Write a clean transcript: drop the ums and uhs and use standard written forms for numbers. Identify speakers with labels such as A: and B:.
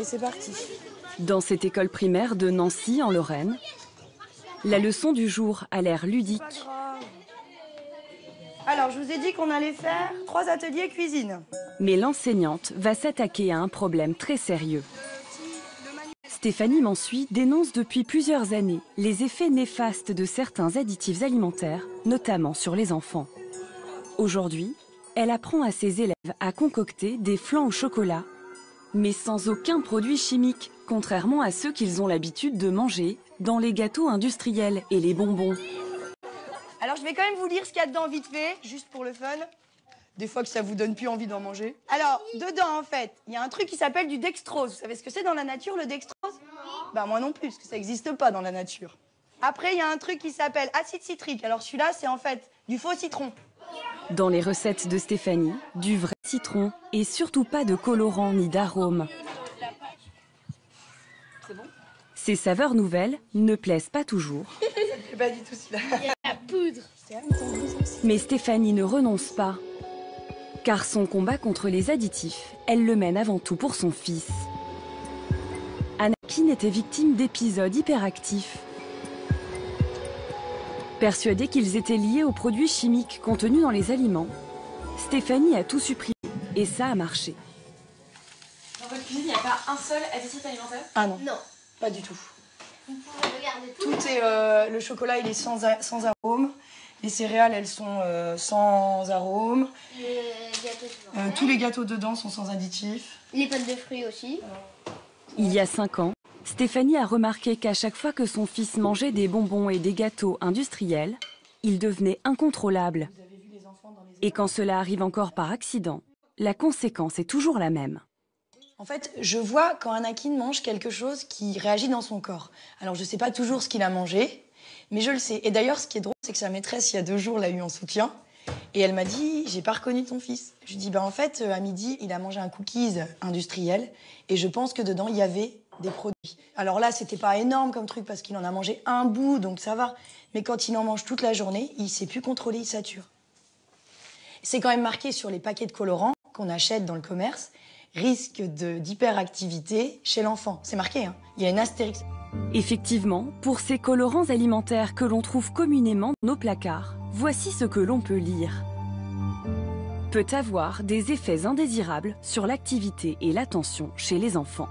A: Allez, c'est parti.
B: Dans cette école primaire de Nancy, en Lorraine, la leçon du jour a l'air ludique.
A: Alors, je vous ai dit qu'on allait faire 3 ateliers cuisine.
B: Mais l'enseignante va s'attaquer à un problème très sérieux. Stéphanie Mansuy dénonce depuis plusieurs années les effets néfastes de certains additifs alimentaires, notamment sur les enfants. Aujourd'hui, elle apprend à ses élèves à concocter des flancs au chocolat, mais sans aucun produit chimique, contrairement à ceux qu'ils ont l'habitude de manger dans les gâteaux industriels et les bonbons.
A: Alors, je vais quand même vous lire ce qu'il y a dedans vite fait, juste pour le fun. Des fois que ça vous donne plus envie d'en manger. Alors, dedans, en fait, il y a un truc qui s'appelle du dextrose. Vous savez ce que c'est dans la nature, le dextrose? Bah, moi non plus, parce que ça n'existe pas dans la nature. Après, il y a un truc qui s'appelle acide citrique. Alors, celui-là, c'est en fait du faux citron.
B: Dans les recettes de Stéphanie, du vrai citron et surtout pas de colorant ni d'arôme.
A: C'est bon?
B: Ces saveurs nouvelles ne plaisent pas toujours.
A: Ça ne plaît pas du tout, celui-là.
C: Il y a la poudre.
B: Mais Stéphanie ne renonce pas. Car son combat contre les additifs, elle le mène avant tout pour son fils. Anakin était victime d'épisodes hyperactifs. Persuadée qu'ils étaient liés aux produits chimiques contenus dans les aliments, Stéphanie a tout supprimé et ça a marché.
D: Dans votre cuisine, il n'y a pas un seul additif alimentaire?
A: Ah non,
C: Non.
A: pas du tout.
C: Vous pouvez regarder tout.
A: Tout est... le chocolat, il est sans arôme. Les céréales, elles sont sans arôme. Tous les gâteaux dedans sont sans additifs.
C: Les pâtes de fruits aussi.
B: Il y a 5 ans, Stéphanie a remarqué qu'à chaque fois que son fils mangeait des bonbons et des gâteaux industriels, il devenait incontrôlable. Et quand cela arrive encore par accident, la conséquence est toujours la même.
A: En fait, je vois quand Anakin mange quelque chose qui réagit dans son corps. Alors, je ne sais pas toujours ce qu'il a mangé, mais je le sais. Et d'ailleurs, ce qui est drôle, c'est que sa maîtresse, il y a 2 jours, l'a eu en soutien. Et elle m'a dit, j'ai pas reconnu ton fils. Je lui dis, en fait, à midi, il a mangé un cookies industriel. Et je pense que dedans, il y avait des produits. Alors là, c'était pas énorme comme truc parce qu'il en a mangé un bout, donc ça va. Mais quand il en mange toute la journée, il sait plus contrôler, il sature. C'est quand même marqué sur les paquets de colorants qu'on achète dans le commerce, risque d'hyperactivité chez l'enfant. C'est marqué, hein. Il y a une astérix.
B: Effectivement, pour ces colorants alimentaires que l'on trouve communément dans nos placards, voici ce que l'on peut lire. Peut avoir des effets indésirables sur l'activité et l'attention chez les enfants.